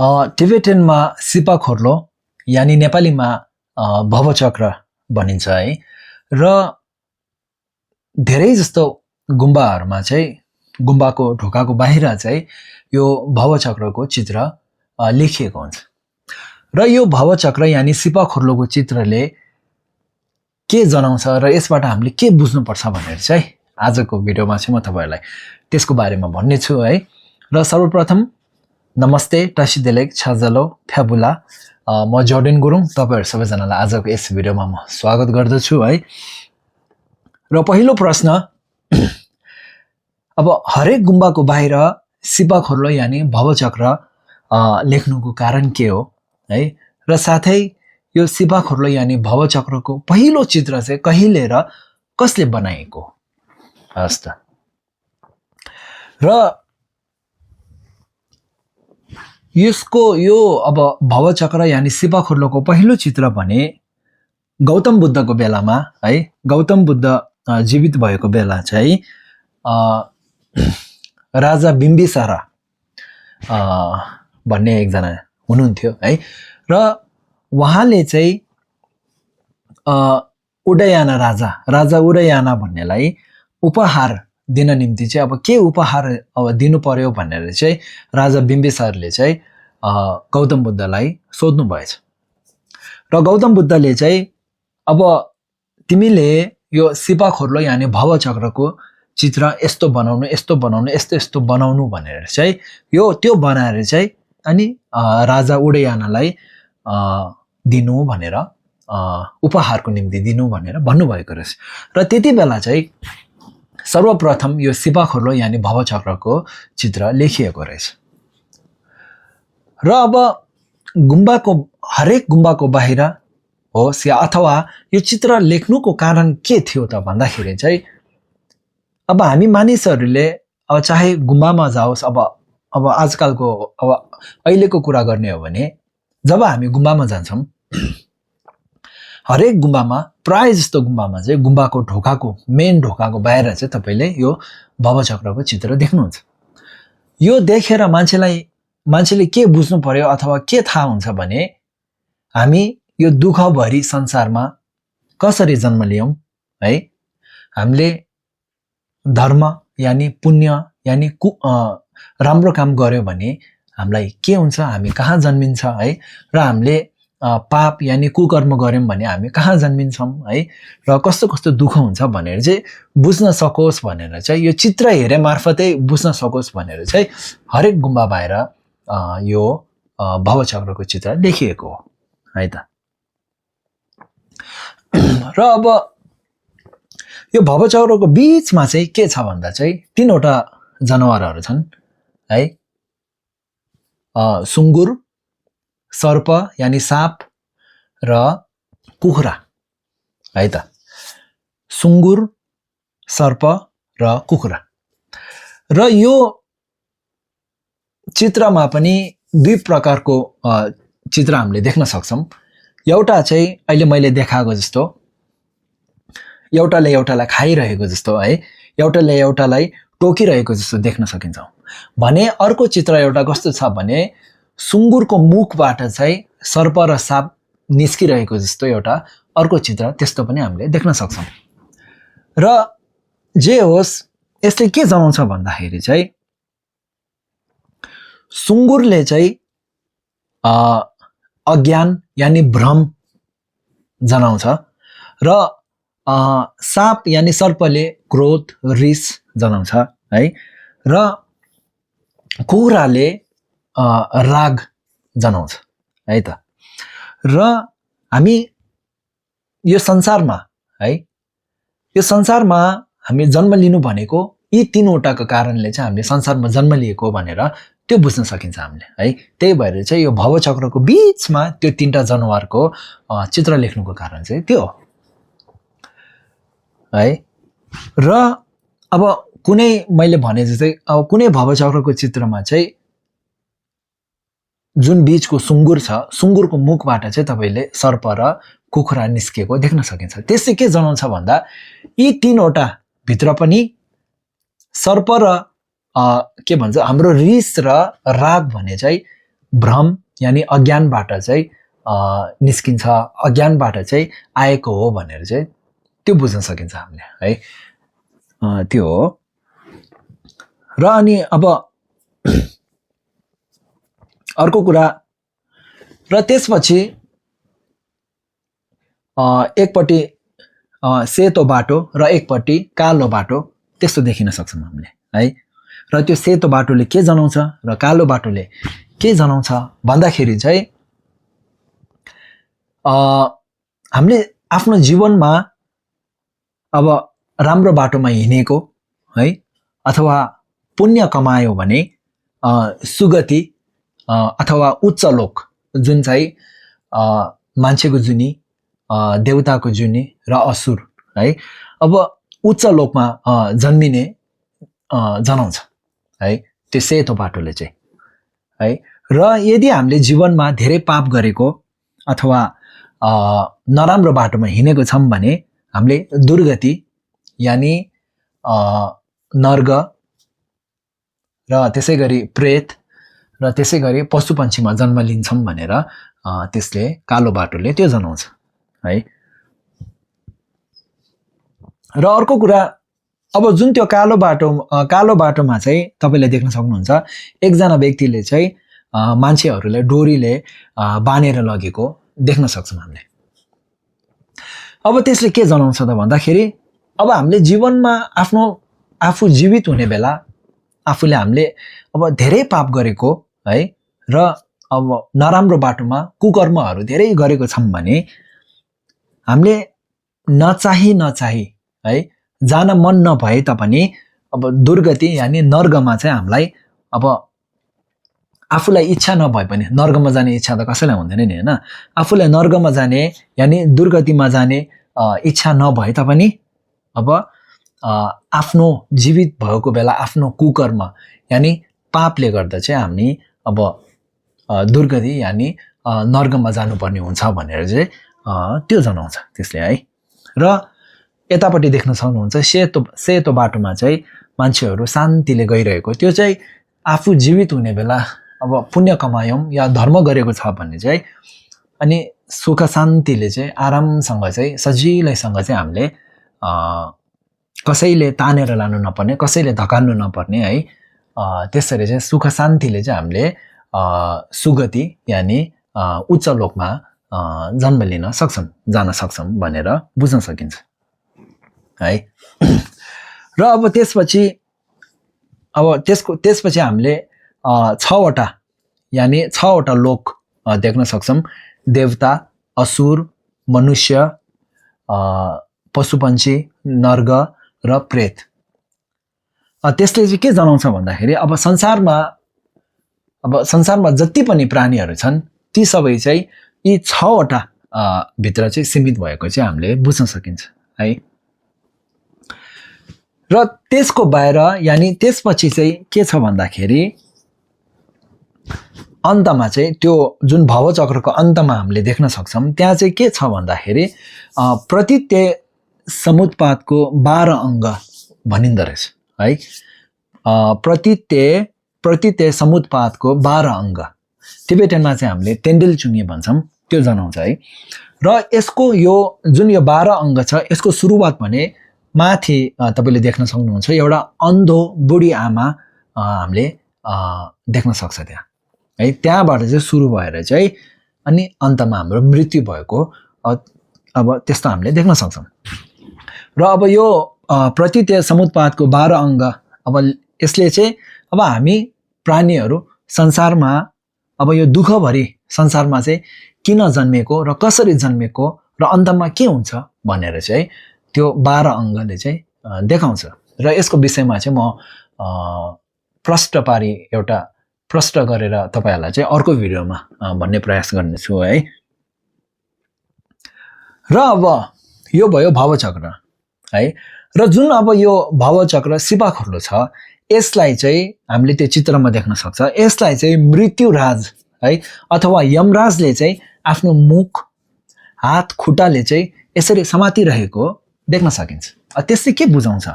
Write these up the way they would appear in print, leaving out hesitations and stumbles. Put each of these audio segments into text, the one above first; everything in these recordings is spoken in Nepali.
टिबेटनमा सिपाखोर्लो यानि नेपालीमा भवचक्र भनिन्छ है। र धेरै जस्तो गुम्बाहरूमा चाहिँ गुम्बाको ढोकाको बाहिर चाहिँ यो भवचक्रको चित्र लेखिएको हुन्छ। र यो भवचक्र यानि सिपाखोर्लोको चित्रले के जनाउँछ र यसबाट हामीले के बुझ्नुपर्छ भनेर चाहिँ आजको भिडियोमा चाहिँ म तपाईहरुलाई त्यसको बारेमा भन्ने छु है। र सर्वप्रथम नमस्ते टसिदेलेक छजलो फ्याबुला, म जर्डेन गुरुङ, तपाईहरु सबैजनालाई आजको यस भिडियोमा म स्वागत गर्दछु है। र पहिलो प्रश्न, अब हरेक गुम्बाको बाहिर सिपाखोर्लो यानि भवचक्र लेख्नुको कारण के हो है। र साथै यो सिपाखोर्लो यानि भवचक्रको पहिलो चित्र चाहिँ कहिले र कसले बनाएको हस् त। र यसको यो अब भवचक्र यानि सिपाखोर्लोको पहिलो चित्र भने गौतम बुद्धको बेलामा है, गौतम बुद्ध जीवित भएको बेला चाहिँ राजा बिम्बिसारा भन्ने एकजना हुनुहुन्थ्यो है। र उहाँले चाहिँ उदयना राजा उदयना भन्नेलाई उपहार दिन निम्ति चाहिँ अब के उपहार अब दिनु पर्यो भनेर चाहिँ राजा बिम्बिसारले चाहिँ गौतम बुद्धलाई सोध्नु भएछ। र गौतम बुद्धले चाहिँ अब तिमीले यो सिपाखोर्लो यानि भवचक्रको चित्र यस्तो बनाउनु यस्तो यस्तो बनाउनु भनेर चाहिँ यो त्यो बनाएर चाहिँ अनि राजा उदयनालाई दिनु भनेर उपहारको निम्ति दिनु भनेर भन्नुभएको रहेछ। र त्यति बेला चाहिँ सर्वप्रथम यो सिपाखोर्लो यानि भवचक्रको चित्र लेखिएको रहेछ। र अब गुम्बाको हरेक गुम्बाको बाहिर होस् या अथवा यो चित्र लेख्नुको कारण के थियो त भन्दाखेरि चाहिँ अब हामी मानिसहरूले अब चाहे गुम्बामा जाओस्, अब आजकलको अब अहिलेको कुरा गर्ने हो भने जब हामी गुम्बामा जान्छौँ, हरेक गुम्बामा प्राय जस्तो गुम्बामा चाहिँ गुम्बाको ढोकाको मेन ढोकाको बाहिर चाहिँ तपाईले यो भवचक्रको चित्र देख्नुहुन्छ। यो देखेर मान्छेले के बुझ्नु पर्यो अथवा के थाहा हुन्छ भने हामी यो दुःखभरी संसारमा कसरी जन्म लियौं है। हामीले धर्म यानि पुण्य यानि राम्रो काम गर्यो भने हामीलाई के हुन्छ, हामी कहाँ जन्मिन्छ है। र हामीले पाप यानि कुकर्म गर्यौं भने हामी कहाँ जन्मिन्छौं है। र कस्तो कस्तो दुःख हुन्छ भनेर चाहिँ बुझ्न सकोस् भनेर चाहिँ यो चित्र हेरे मार्फतै बुझ्न सकोस् भनेर चाहिँ हरेक गुम्बा बाहिर यो भवचक्रको चित्र लेखिएको हो है त। र अब यो भवचक्रको बीचमा चाहिँ के छ भन्दा चाहिँ तीनवटा जनावरहरू छन् है। सुँगुर, सर्प यानि साप र कुखुरा है त। सुँगुर, सर्प र कुखुरा। र यो चित्रमा पनि दुई प्रकारको चित्र हामीले देख्न सक्छौं। एउटा चाहिँ अहिले मैले देखाएको जस्तो एउटाले एउटालाई खाइरहेको जस्तो है, एउटाले एउटालाई टोकिरहेको जस्तो देख्न सकिन्छ भने अर्को चित्र एउटा कस्तो छ भने सुँगुरको मुखबाट चाहिँ सर्प र साप निस्किरहेको जस्तो एउटा अर्को चित्र त्यस्तो पनि हामीले देख्न सक्छौं। र जे होस् यसले के जनाउँछ भन्दाखेरि चाहिँ सुँगुरले चाहिँ अज्ञान यानि भ्रम जनाउँछ र साप यानि सर्पले क्रोध रिस जनाउँछ है। र कुखुराले राग जनाउँछ है त। र हामी यो संसारमा है, यो संसारमा हामी जन्म लिनु भनेको यी तीनवटाको कारणले चाहिँ हामीले संसारमा जन्म लिएको भनेर त्यो बुझ्न सकिन्छ हामीले है। त्यही भएर चाहिँ यो भवचक्रको बीचमा त्यो तीनटा जनावरको चित्र लेख्नुको कारण चाहिँ त्यो है। र अब कुनै मैले भने जस्तै अब कुनै भवचक्रको चित्रमा चाहिँ जुन बीचको सुँगुर छ, सुँगुरको मुखबाट चाहिँ तपाईले सर्प र कुखुरा निस्केको देख्न सकिन्छ। त्यसले के जनाउँछ भन्दा यी तीनवटा भित्र पनि सर्प र के भन्छ हाम्रो रिस र राग भने चाहिँ भ्रम यानि अज्ञानबाट चाहिँ निस्किन्छ, अज्ञानबाट चाहिँ आएको हो भनेर चाहिँ त्यो बुझ्न सकिन्छ हामीले है। त्यो हो। र अनि अब अर्को कुरा, र त्यसपछि एकपट्टि सेतो बाटो र एकपट्टि कालो बाटो त्यस्तो देखिन सक्छौँ हामीले है। र त्यो सेतो बाटोले के जनाउँछ र कालो बाटोले के जनाउँछ भन्दाखेरि चाहिँ हामीले आफ्नो जीवनमा अब राम्रो बाटोमा हिँडेको है, अथवा पुण्य कमायो भने सुगति अथवा उच्च लोक, जुन चाहिँ मान्छेको जुनी, देवताको जुनी र असुर है, अब उच्च लोकमा जन्मिने जनाउँछ है त्यो सेतो बाटोले चाहिँ है। र यदि हामीले जीवनमा धेरै पाप गरेको अथवा नराम्रो बाटोमा हिँडेको छौँ भने हामीले दुर्गति यानि नर्ग र त्यसै गरी प्रेत र त्यसै गरी पशुपन्छीमा जन्म लिन्छौँ भनेर त्यसले कालो बाटोले त्यो जनाउँछ है। र अर्को कुरा, अब जुन त्यो कालो बाटोमा चाहिँ तपाईँले देख्न सक्नुहुन्छ एकजना व्यक्तिले चाहिँ मान्छेहरूलाई डोरीले बाँधेर लगेको देख्न सक्छौँ हामीले। अब त्यसले के जनाउँछ त भन्दाखेरि अब हामीले जीवनमा आफू जीवित हुने बेला हामीले अब धेरै पाप गरेको है र अब नराम्रो बाटोमा कुकर्महरू धेरै गरेको छौँ भने हामीले नचाही है जान मन नभए तापनि अब दुर्गति यानि नर्गमा चाहिँ हामीलाई अब आफूलाई इच्छा नभए पनि, नर्गमा जाने इच्छा त कसैलाई हुँदैन नि होइन, आफूलाई नर्गमा जाने यानि दुर्गतिमा जाने इच्छा नभए तापनि अब आफ्नो जीवित भएको बेला आफ्नो कुकर्म यानि पापले गर्दा चाहिँ हामी अब दुर्गति यानि नर्गमा जानुपर्ने हुन्छ भनेर चाहिँ त्यो जनाउँछ त्यसले है। र यतापट्टि देख्न सक्नुहुन्छ सेतो बाटोमा चाहिँ मान्छेहरू शान्तिले गइरहेको, त्यो चाहिँ आफू जीवित हुने बेला अब पुण्य कमायौँ या धर्म गरेको छ भने चाहिँ अनि सुख शान्तिले चाहिँ आरामसँग चाहिँ सजिलैसँग चाहिँ हामीले कसैले तानेर लानु नपर्ने, कसैले धकाल्नु नपर्ने है, त्यसरी चाहिँ सुख शान्तिले चाहिँ हामीले सुगति यानि उच्च लोकमा जन्म लिन सक्छौँ, जान सक्छौँ भनेर बुझ्न सकिन्छ है। र अब त्यसपछि हामीले 6वटा यानि 6वटा लोक देख्न सक्छौँ, देवता, असुर, मनुष्य, पशुपन्छी, नर्ग र प्रेत। त्यसले चाहिँ के जनाउँछ भन्दाखेरि अब संसारमा जति पनि प्राणीहरू छन् ती सबै चाहिँ यी 6वटा भित्र चाहिँ सीमित भएको चाहिँ हामीले बुझ्न सकिन्छ है। र त्यसको बाहिर यानि त्यसपछि चाहिँ के छ भन्दाखेरि अन्तमा चाहिँ त्यो जुन भवचक्रको अन्तमा हामीले देख्न सक्छौँ त्यहाँ चाहिँ के छ भन्दाखेरि प्रतित्य समुत्पादको 12 अङ्ग भनिँदो रहेछ है। प्रतित्य समुत्पादको 12 अङ्ग टिबेटनमा चाहिँ हामीले तेन्डेलचुङ्गे भन्छौँ, त्यो जनाउँछ है। र यसको यो जुन यो 12 अङ्ग छ यसको सुरुवात भने माथि तपाईँले देख्न सक्नुहुन्छ एउटा अन्धो बुढी आमा हामीले देख्न सक्छ त्यहाँ है। त्यहाँबाट चाहिँ सुरु भएर चाहिँ अनि अन्तमा हाम्रो मृत्यु भएको अब त्यस्तो हामीले देख्न सक्छौँ। र अब यो प्रतित्य समुत्पादको 12 अङ्ग अब यसले चाहिँ अब हामी प्राणीहरू संसारमा अब यो दुःखभरि संसारमा चाहिँ किन जन्मेको र कसरी जन्मेको र अन्तमा के हुन्छ भनेर चाहिँ त्यो 12 अङ्गले चाहिँ देखाउँछ। र यसको विषयमा चाहिँ म प्रष्ट गरेर तपाईँहरूलाई चाहिँ अर्को भिडियोमा भन्ने प्रयास गर्नेछु है। र अब यो भयो भवचक्र है। र जुन अब यो भवचक्र सिपाखोर्लो छ यसलाई चाहिँ हामीले त्यो चित्रमा देख्न सक्छ, यसलाई चाहिँ मृत्युराज है अथवा यमराजले चाहिँ आफ्नो मुख हात खुट्टाले चाहिँ यसरी समातिरहेको देख्न सकिन्छ। त्यसले के बुझाउँछ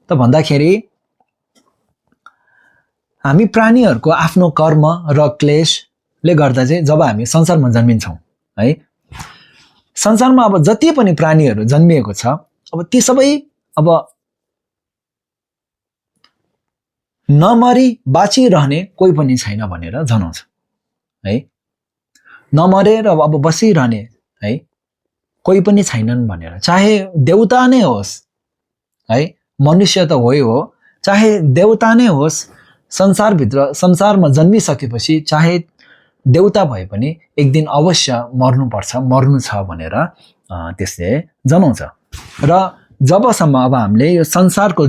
त भन्दाखेरि हामी प्राणीहरूको आफ्नो कर्म र क्लेशले गर्दा चाहिँ जब हामी संसारमा जन्मिन्छौँ है, संसारमा अब जति पनि प्राणीहरू जन्मिएको छ अब ती सबै अब नमरी बाँचिरहने कोही पनि छैन भनेर जनाउँछ है। नमरेर अब बसिरहने है कोही पनि छैनन् भनेर, चाहे देउता नै होस् है, मनुष्य त हो, चाहे देउता नै होस्, संसारमा जन्मिसकेपछि चाहे देउता भए पनि एक दिन अवश्य मर्नु छ भनेर त्यसले जनाउँछ। र जबसम्म अब हामीले यो संसारको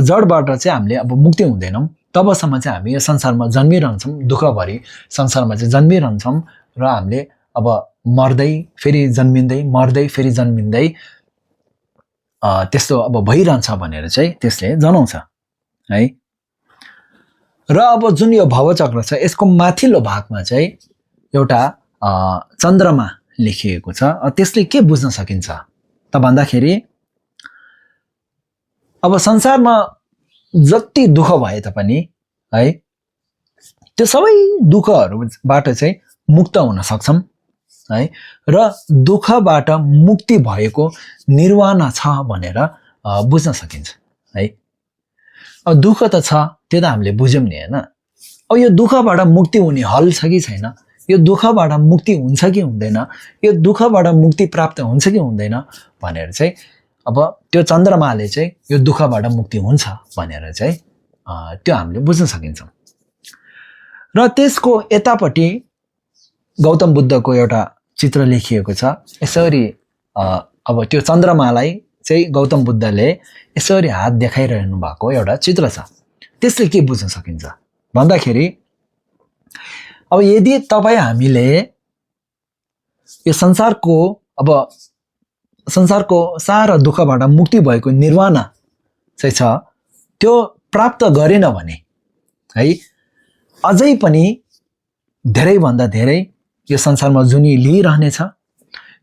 जडबाट चाहिँ हामीले अब मुक्ति हुँदैनौँ तबसम्म चाहिँ हामी यो संसारमा जन्मिरहन्छौँ, दुःखभरि संसारमा चाहिँ जन्मिरहन्छौँ र हामीले अब मर्दै फेरि जन्मिँदै मर्दै फेरि जन्मिँदै त्यस्तो अब भइरहन्छ भनेर चाहिँ त्यसले जनाउँछ है। र अब जुन यो भवचक्र छ यसको माथिल्लो भागमा चाहिँ एउटा चन्द्रमा लेखिएको छ। त्यसले के बुझ्न सकिन्छ त भन्दाखेरि अब संसारमा जति दुःख भए तापनि है त्यो सबै दुःखहरूबाट चाहिँ मुक्त हुन सक्छौँ है, र दुःखबाट मुक्ति भएको निर्वाण छ भनेर बुझ्न सकिन्छ है। अब दुःख त छ त्यो त हामीले बुझ्यौँ नि होइन। अब यो दुःखबाट मुक्ति हुने हल छ कि छैन, यो दुःखबाट मुक्ति हुन्छ कि हुँदैन, यो दुःखबाट मुक्ति प्राप्त हुन्छ कि हुँदैन भनेर चाहिँ अब त्यो चन्द्रमाले चाहिँ यो दुःखबाट मुक्ति हुन्छ भनेर चाहिँ त्यो हामीले बुझ्न सकिन्छौँ। र त्यसको यतापट्टि गौतम बुद्धको एउटा चित्र लेखिएको छ। यसरी अब त्यो चन्द्रमालाई चाहिँ गौतम बुद्धले यसरी हात देखाइरहनु भएको एउटा चित्र छ। त्यसले के बुझ्न सकिन्छ भन्दाखेरि अब यदि हामीले यो संसारको सारा दुःखबाट मुक्ति भएको निर्वाण चाहिँ छ त्यो प्राप्त गरेन भने है अझै पनि धेरैभन्दा धेरै यो संसारमा जुनी लिइरहनेछ,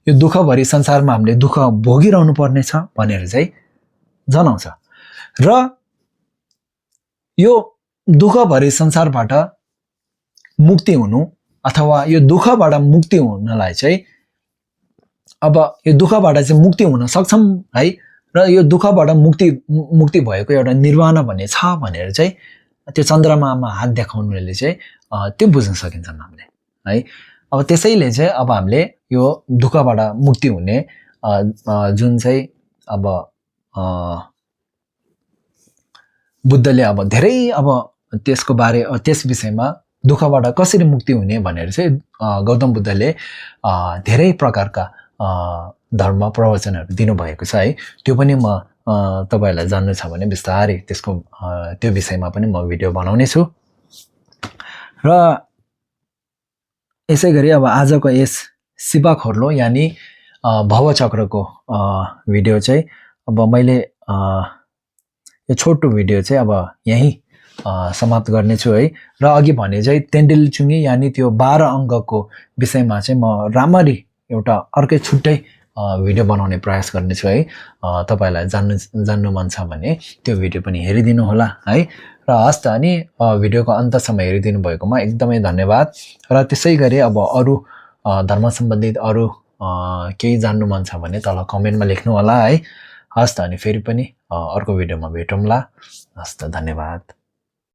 यो दुःखभरि संसारमा हामीले दुःख भोगिरहनु पर्नेछ भनेर चाहिँ जनाउँछ। र यो दुःखभरि संसारबाट मुक्ति हुनु अथवा यो दुःखबाट मुक्ति हुनलाई चाहिँ अब यो दुःखबाट चाहिँ मुक्ति हुन सक्छौँ है, र यो दुःखबाट मुक्ति भएको एउटा निर्वाण भन्ने छ भनेर चाहिँ त्यो चन्द्रमामा हात देखाउनुले चाहिँ त्यो बुझ्न सकिन्छ हामीले है। अब त्यसैले चाहिँ अब हामीले यो दुःखबाट मुक्ति हुने जुन चाहिँ अब बुद्धले अब धेरै अब त्यस विषयमा दुःखबाट कसरी मुक्ति हुने भनेर चाहिँ गौतम बुद्धले धेरै प्रकारका धर्म प्रवचनहरू दिनुभएको छ है। त्यो पनि म तपाईहरुलाई जान्नु छ भने बिस्तारै त्यो विषयमा पनि म भिडियो बनाउने छु। र यसै गरी अब आजको यस शिवा खोर्लो यानी भवचक्रको भिडियो चाहिँ अब मैले यो छोटो भिडियो चाहिँ अब यही समाप्त गर्नेछु है। र अघि भने चाहिँ तेन्डेलचुङ्गी यानी त्यो 12 अङ्कको विषयमा चाहिँ म राम्ररी एउटा अर्कै छुट्टै भिडियो बनाउने प्रयास गर्नेछु है। तपाईहरुलाई जान्नु मन छ भने त्यो भिडियो पनि हेरिदिनु होला है। र हस् त अनि भिडियोको अन्तसम्म हेरिदिनु भएकोमा एकदमै धन्यवाद। र त्यसै गरी अब अरु धर्म सम्बन्धित अरु केही जान्नु मन छ भने तल कमेन्टमा लेख्नु होला है। हस् त अनि फेरि पनि अर्को भिडियोमा भेटौँला। हस् त धन्यवाद।